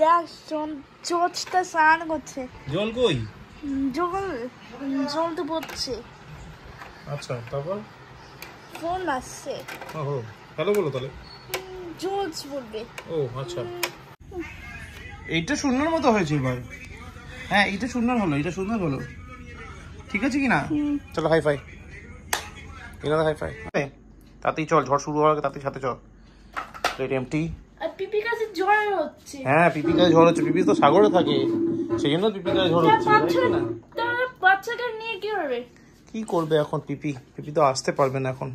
দেখ চোচটা স্নান করছে। জল কই? জল তো পড়ছে। আচ্ছা, তারপর ফোন আসছে। ওহো, হ্যালো বলো তাহলে। জোচ বলবে। ও আচ্ছা, এইটা শূন্যর মতো হয়েছে এবার। হ্যাঁ, এইটা সুন্দর হলো, এটা সুন্দর হলো। ঠিক আছে কি না? চলো হাই ফাই। এখানে হাই ফাই। তাতেই চল, ঝড় শুরু হওয়ার আগে তাতেই সাথে চল। Plate MT. আর পিপি কাছে ঝড় হচ্ছে। হ্যাঁ, পিপি কাছে ঝড় হচ্ছে। পিপি তো সাগরে থাকে, সেই জন্য পিপি কাছে ঝড় হচ্ছে। বাচ্চাকে নিয়ে কি করবে? কি করবে এখন পিপি? পিপি তো আসতে পারবে না এখন,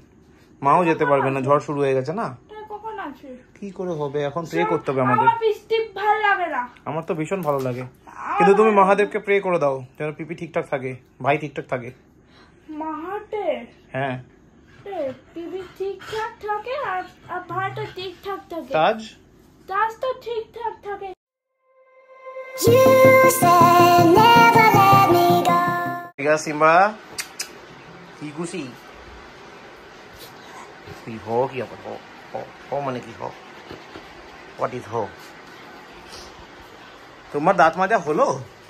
মাও যেতে পারবে না, ঝড় শুরু হয়ে গেছে না। কখন আসবে? কি করে হবে এখন? প্রে করতে হবে আমাদের। আমার বৃষ্টি ভালো লাগে না। আমার তো ভীষণ ভালো লাগে, কিন্তু তুমি মহাদেবকে প্রে করে দাও যেন পিপি ঠিকঠাক থাকে, ভাই ঠিকঠাক থাকে। মহাদেব? হ্যাঁ, পিপি ঠিকঠাক থাকে আর ভাইটা ঠিকঠাক থাকে। তাজ তো ঠিকঠাক থাকে। সিম্বা কি খুশি তুই হো কি আবার হো মানে কি হো? হোয়াট ইজ হো? তোমার দাঁত মাজা হলো?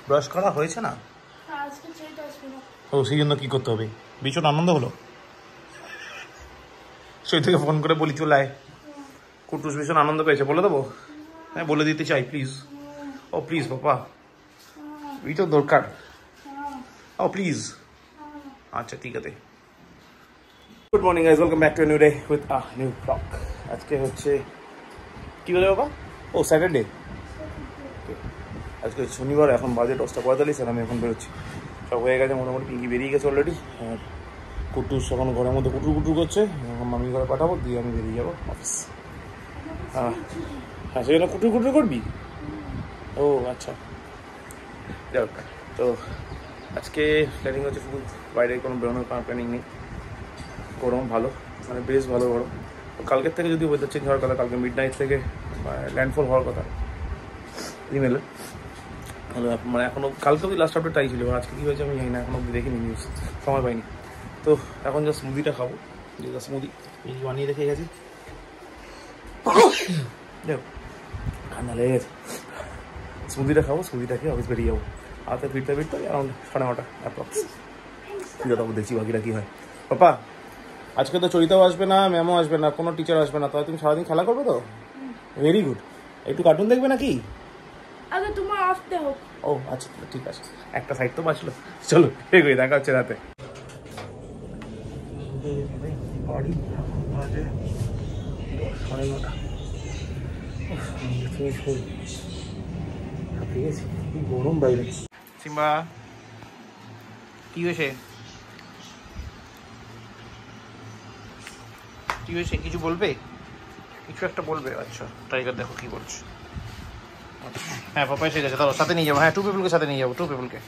ব্রাশ করা হয়েছে না? আজকে চেয়ে আসবে না। ও, সেই জন্য কি করতে হবে? ভীষণ আনন্দ হলো, সেই থেকে ফোন করে বলি চলে আয়। কুটুস ভীষণ আনন্দ পেয়েছে, বলে দেবো? হ্যাঁ, বলে দিতে চাই প্লিজ। ও প্লিজ পাপা, এই তো দরকার। ও প্লিজ। আচ্ছা ঠিক আছে। Good morning guys, welcome back to new day with a new blog. আজকে হচ্ছে কি বলে বাবা? ও স্যাটারডে। আজকে শনিবার, এখন বাজে 10:45 আর আমি এখন বেরোচ্ছি। সব হয়ে গেছে মোটামুটি, পিঙ্কি বেরিয়ে গেছে অলরেডি। আর কুটুস এখন ঘরের মধ্যে কুটুর কুটুর করছে, এখন মামি ঘরে পাঠাবো, দিয়ে আমি বেরিয়ে যাবো অফিস। হ্যাঁ, সেই জন্য কুটুর কুটুর করবি? ও আচ্ছা, যাক। তো আজকে প্ল্যানিং হচ্ছে শুধু, বাইরে কোনো বেরোনোর কোনো প্ল্যানিং নেই। গরম ভালো, মানে বেশ ভালো গরম। কালকের থেকে যদি ওয়েদার চেঞ্জ হওয়ার কথা, কালকে মিড নাইট থেকে ল্যান্ডফল হওয়ার কথা ইমেলে, মানে এখনও কালকে অবধি লাস্ট আপডেট তাই ছিল। আজকে কী হয়েছে আমি জানি না, এখনও অবধি দেখিনি নিউজ, সময় পাইনি। তো এখন যা স্মুদিটা খাবো, যেটা স্মুদি বানিয়ে রেখে গেছি। দেখো ঠান্ডা লেগে গেছে, স্মুদিটা খাবো, স্মুদিটা খেয়ে অফিস বেরিয়ে যাবো। হাতে ফিরতে অ্যারাউন্ড 9:30 অ্যাপ্রক্স। যত দেখছি বাকিটা কী হয়। পাপা আজকে তো চরিতাও আসবে না, ম্যামও আসবে না, কোনো টিচার আসবে না, তাহলে তুমি সারাদিন খেলা করবে তো? Very good. একটু কার্টুন দেখবে নাকি? আগে তোমার আসতে হোক। ও আচ্ছা ঠিক আছে, একটা সাইড তো বাঁচলো। চলো ঠিক আছে, দেখা হচ্ছে রাতে। গরম বাইরে। সিম্বা কি হয়েছে? কি হয়েছে? কিছু বলবে? কিছু একটা বলবে? আচ্ছা টাইগার দেখো কি বলছে। হ্যাঁ পাপা এসে গেছে, তাহলে সাথে নিয়ে যাবো। হ্যাঁ 2 পিপলকে সাথে নিয়ে যাবো, 2 পিপলকে।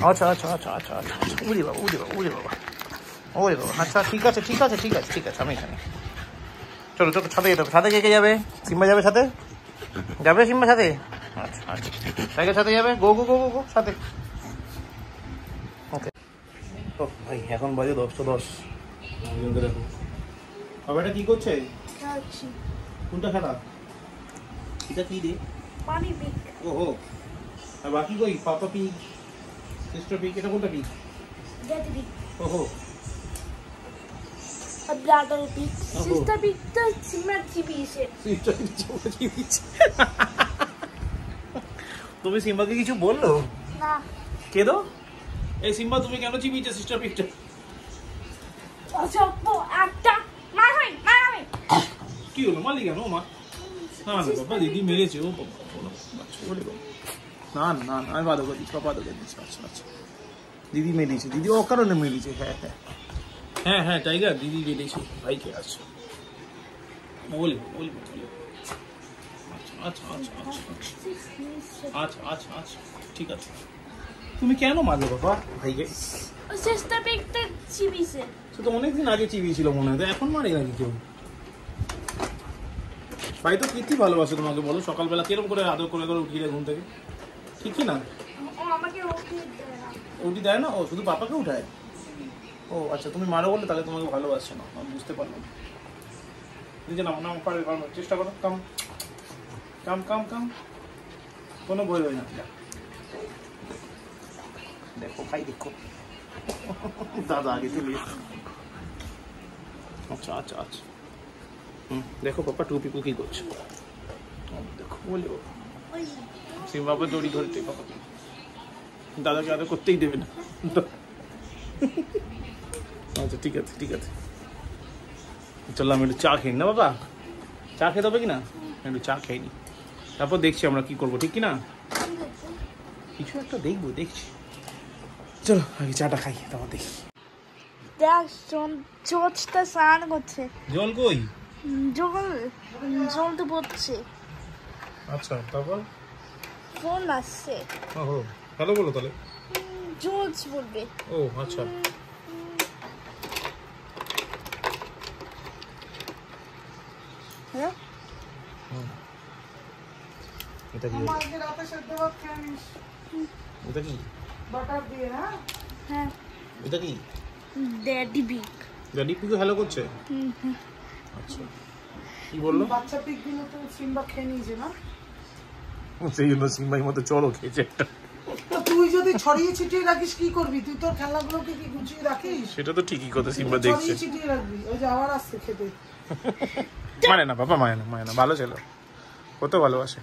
আচ্ছা আচ্ছা আচ্ছা আচ্ছা আচ্ছা উড়ে বাবা উড়ে বাবা উড়ে বাবা ওরে বাবা। আচ্ছা ঠিক আছে ঠিক আছে ঠিক আছে ঠিক আছে, আমি এখানে। চলো চলো, সাথে যেতে হবে। সাথে কে কে যাবে? সিম্বা যাবে সাথে? যাবে সিম্বা সাথে? আচ্ছা আচ্ছা, টাইগার সাথে যাবে? গো গো গো গো গো সাথে। ওকে। ও ভাই এখন বাজে 10:10। দেখো বাবাটা কি করছে? খাচ্ছি। কোনটা খেলা? এটা কি রে? পানি পিক। ওহো, আর বাকি কই? পাপা পিক, সিস্টার পিক, এটা কোনটা পিক? Daddy pick. ওহো, আর ব্রাদার পিক। সিস্টার পিক তো সিমার চিবিছে। Sister pick চিবিছে। তুমি সিম্বাকে কিছু বললো? না। কে দো? এই সিম্বা তুমি কেন চিবিয়েছো সিস্টার পিকটা? আচ্ছা একটা মারাই মারাই। কি হলো? মালি কেন মা? না না বাবা, দিদি মেরেছে। ও বাবা, না না না, আমি বাদো করে দিচ্ছি, পাপা করে দিচ্ছি। আচ্ছা আচ্ছা, দিদি মেরেছে, দিদি ও কারণে মেরেছে। হ্যাঁ হ্যাঁ হ্যাঁ হ্যাঁ টাইগার, দিদি মেরেছে ভাইকে। আচ্ছা বলবো বলবো বলবো। আচ্ছা আচ্ছা আচ্ছা আচ্ছা আচ্ছা আচ্ছা আচ্ছা ঠিক আছে। তুমি কেন মারলে বাবা ভাইকে? সিস্টার পিকটা চিবিছে। সে তো অনেকদিন আগে চিবিয়েছিল মনে হয়, এখন মারে নাকি কেউ? ভাই তো কীর্তি ভালোবাসে তোমাকে, বলো সকালবেলা কিরকম করে আদর করে করে উঠিয়ে ঘুম থেকে, ঠিক কি না? ও আমাকে উঠি দেয় না, ও শুধু পাপাকে উঠায়। ও আচ্ছা, তুমি মারো বলে তাহলে তোমাকে ভালোবাসছে না, আমি বুঝতে পারলাম। নিজে নাম নাম পারে, চেষ্টা করো। কাম কাম কাম কাম কোনো বই হয় না। দেখো ভাই দেখো দাদা আগে চলে এসেছে। আচ্ছা আচ্ছা আচ্ছা দেখো পাপা টু পিপল কি করছে দেখো বলে সিম্বাকে দড়ি ধরতে পাপা দাদাকে আরো করতেই দেবে না। আচ্ছা ঠিক আছে ঠিক আছে চলো আমি একটু চা খাই না বাবা চা খেতে হবে কি না একটু চা খাইনি তারপর দেখছি আমরা কি করবো ঠিক কি না কিছু একটা দেখবো দেখছি চলো আগে চাটা খাই তারপর দেখি। দেখ চোচটা স্নান করছে জল কই জল তো পড়ছে আচ্ছা তারপর ফোন আসছে ওহো হ্যালো বলো তাহলে জোজ বলবে ও আচ্ছা হ্যালো এটা কি আমাকে রাতে সেদ্ধ ভাত খেয়ে নিস এটা কি বাটার দিয়ে। হ্যাঁ হ্যাঁ এটা কি ড্যাডি বিগ ড্যাডি পিকো হ্যালো করছে আচ্ছা কি বললো বাচ্চা পিকগুলো তো সিম্বা খেয়ে নিয়েছে না সেই জন্য সিম্বাই মতো চলো খেয়েছে একটা তো তুই যদি ছড়িয়ে ছিটিয়ে রাখিস কি করবি তুই তোর খেলনাগুলোকে কি গুছিয়ে রাখিস সেটা তো ঠিকই কথা সিম্বা দেখছে ছড়িয়ে ছিটিয়ে রাখবি ওই যে আবার আসছে খেতে মানে না বাবা মানে না ভালো ছিল কত ভালোবাসে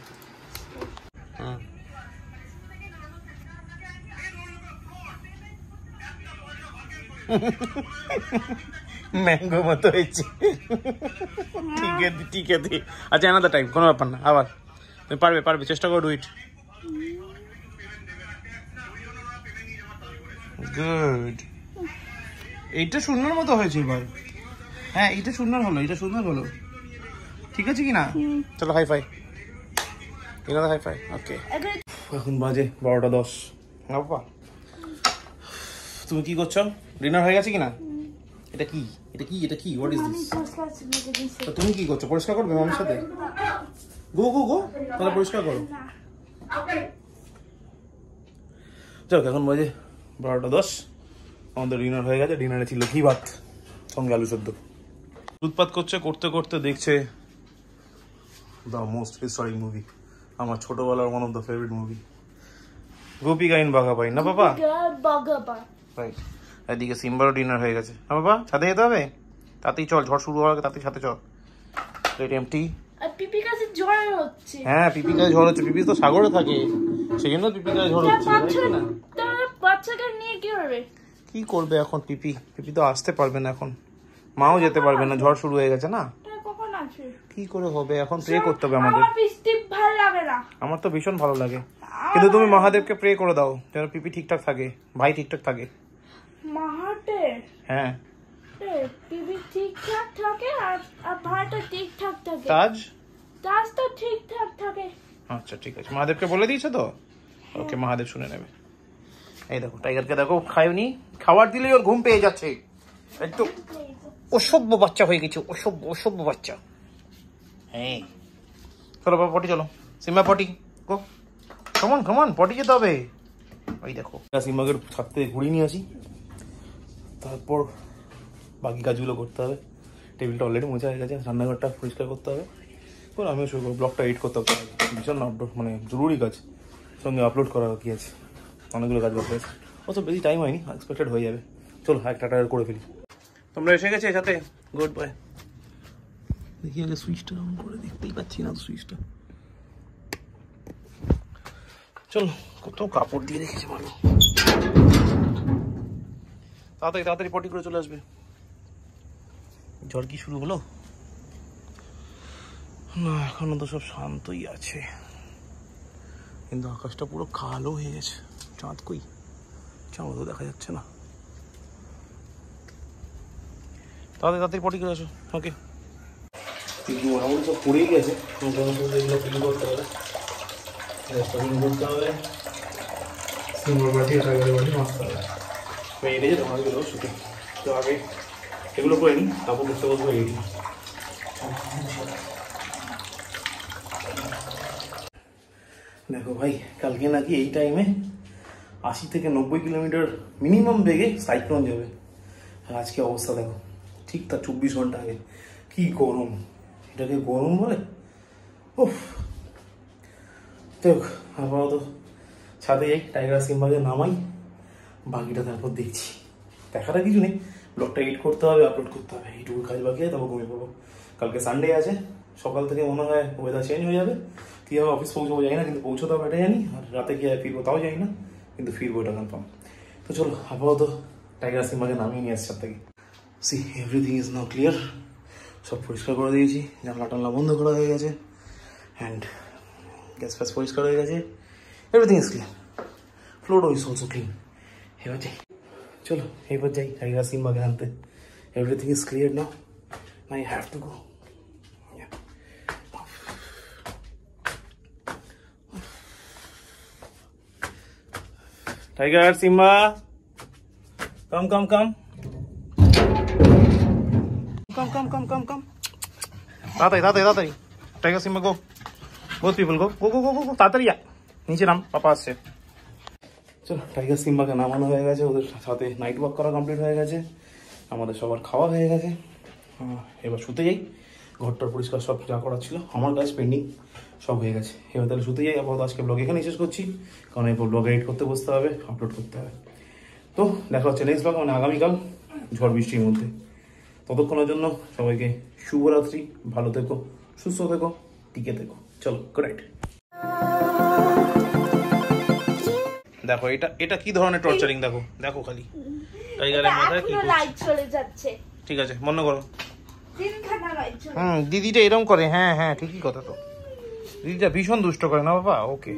ম্যাঙ্গো মতো হয়েছে ঠিক আছে আচ্ছা অ্যানাদার টাইম কোনো ব্যাপার না আবার তুমি পারবে চেষ্টা করো ডু ইট গুড এইটা শূন্যর মতো হয়েছে এবার হ্যাঁ এইটা সুন্দর হলো ঠিক আছে কি না চলো হাই ফাই হাই ফাই ওকে এখন বাজে 12:10 বাবা তুমি কি করছো ডিনার হয়ে গেছে কিনা এটা কি হোয়াট ইজ দিস তো তুমি কি করছো পরিষ্কার করবে মামির সাথে গো তাহলে পরিষ্কার করো চলো এখন বাজে 12:10 আমাদের ডিনার হয়ে গেছে ডিনারে ছিল ঘি ভাত সঙ্গে আলু সেদ্ধ উৎপাত করতে করতে দেখছে দ্য মোস্ট হিস্টোরিক মুভি আমার ছোটবেলার one of the favourite movie গোপিকা in বাঘাবাই না বাবা রাইট এদিকে সিম্বারও ডিনার হয়ে গেছে না বাবা সাথে যেতে হবে তাতেই চল ঝড় শুরু হওয়ার আগে তাতেই সাথে চল প্লেট এমটি পিপি কাছে জ্বর হচ্ছে হ্যাঁ পিপি কাছে ঝড় হচ্ছে পিপি তো সাগরে থাকে সেই জন্য পিপি কাছে ঝড় হচ্ছে বাচ্চাকে নিয়ে কি করবে কি করবে এখন পিপি তো আসতে পারবে না এখন মাও যেতে পারবে না ঝড় শুরু হয়ে গেছে না কখন আসবে কি করে হবে এখন প্রে করতে হবে আমাদের আমার বৃষ্টি ভালো লাগে না আমার তো ভীষণ ভালো লাগে কিন্তু তুমি মহাদেবকে প্রে করে দাও যেন পিপি ঠিকঠাক থাকে ভাই ঠিকঠাক থাকে মহাদেব হ্যাঁ পিপি ঠিকঠাক থাকে আর ভাইটা ঠিকঠাক থাকে তাজ তো ঠিকঠাক থাকে আচ্ছা ঠিক আছে মহাদেবকে বলে দিয়েছো তো ওকে মহাদেব শুনে নেবে এই দেখো টাইগারকে দেখো খায়নি খাবার দিলেই ওর ঘুম পেয়ে যাচ্ছে একটু অসভ্য বাচ্চা হয়ে গেছে অসভ্য বাচ্চা হ্যাঁ চলো বাবা পটি চলো সিম্বা পটি গো কমন পটি যেতে হবে ওই দেখো সিম্বাকে ছাদ থেকে ঘুরিয়ে নিয়ে আসি তারপর বাকি কাজগুলো করতে হবে টেবিলটা অলরেডি মোছা হয়ে গেছে রান্নাঘরটা পরিষ্কার করতে হবে তো আমিও শুরু করবো ব্লগটা এডিট করতে হবে ভীষণ মানে জরুরি কাজ সঙ্গে আপলোড করা কি আছে অনেকগুলো কাজ করতে আছে অত বেশি টাইম হয়নি এক্সপেক্টেড হয়ে যাবে চলো একটা করে ফেলি তোমরা এসে গেছে সাথে গুড বাই দেখি আগে সুইচটা অন করে দেখতেই পাচ্ছি না সুইচটা চলো কত কাপড় দিয়ে রেখেছে ভালো তাড়াতাড়ি পটি করে চলে আসবে ঝড় কি শুরু হলো না এখনো তো সব শান্তই আছে কিন্তু আকাশটা পুরো কালো হয়ে গেছে চাঁদ কই চাঁদ তো দেখা যাচ্ছে না তাড়াতাড়ি পটি করে আসো ওকে মোটামুটি সব পড়েই গেছে মোটামুটি এগুলো ক্লিন করতে হবে করতে হবে সিঙ্গল বাটি আর টাইগারের বাটি মাছতে হবে মেয়ে যে তোমাগুলো শুধু তো আগে এগুলো করে নিই তারপর বুঝতে বলবো এইটি দেখো ভাই কালকে নাকি এই টাইমে 80 থেকে 90 কিলোমিটার মিনিমাম বেগে সাইক্লোন যাবে আর আজকে অবস্থা দেখো ঠিক তার 24 ঘন্টা আগে কি গরম এটাকে গরম বলে উফ দেখ আপাতত ছাদে যাই, টাইগার সিম্বাকে নামাই, বাকিটা তারপর দেখছি। দেখাটা কিছু নেই, ব্লগটা এডিট করতে হবে, আপলোড করতে হবে, এইটুকু কাজ বাকি আছে, তারপর ঘুমিয়ে পড়বো। কালকে সানডে আছে, সকাল থেকে মনে হয় ওয়েদার চেঞ্জ হয়ে যাবে, কীভাবে অফিস পৌঁছবো জানি না, কিন্তু পৌঁছতে হবে এটাই জানি, আর রাতে কীভাবে ফিরবো তাও জানি না, কিন্তু ফিরবো এটা কনফার্ম। তো চলো আপাতত টাইগার সিম্বাকে নামিয়ে নিয়ে আসছি ছাদ থেকে। C everything is now clear, সব পরিষ্কার করে দিয়েছি, জানলা টানলা বন্ধ করা হয়ে গেছে, অ্যান্ড গ্যাস ফ্যাস পরিষ্কার হয়ে গেছে, এভরিথিং ইজ ক্লিয়ার, ফ্লোরও ইজ অলসো ক্লিন। এবার যাই, চলো এবার যাই টাইগার সিম্বাকে আনতে। Everything is clear now, I have to go. Tiger Simba, come come come come come come come come, তাড়াতাড়ি tiger Simba go, both people go go go go go, তাড়াতাড়ি যা, নিচে নাম, পাপা আসছে। চলো টাইগার সিম্বাকে নামানো হয়ে গেছে, ওদের সাথে নাইট ওয়াক করা কমপ্লিট হয়ে গেছে, আমাদের সবার খাওয়া হয়ে গেছে, এবার শুতে যাই। ঘরটার পরিষ্কার সব যা করার ছিল, আমার কাজ পেন্ডিং সব হয়ে গেছে, এবার তাহলে শুতে যাই। আপাতত আজকে ব্লগ এখানেই শেষ করছি, কারণ এরপর ব্লগ এডিট করতে বসতে হবে, আপলোড করতে হবে। তো দেখা হচ্ছে নেক্সট ব্লগ, মানে আগামীকাল ঝড় বৃষ্টির মধ্যে। ততক্ষণের জন্য সবাইকে শুভরাত্রি, ভালো থেকো, সুস্থ থেকো, টিকে থেকো। চলো গুড নাইট। দেখো এটা এটা কি ধরনের টর্চারিং, দেখো দেখো খালি টাইগারের মাথায় কি লাইট চলে যাচ্ছে। ঠিক আছে বন্ধ করো। তিনখানা লাইট চলে। দিদিটা এরকম করে, হ্যাঁ হ্যাঁ ঠিকই কথা, তো দিদিটা ভীষণ দুষ্ট করে না বাবা। ওকে।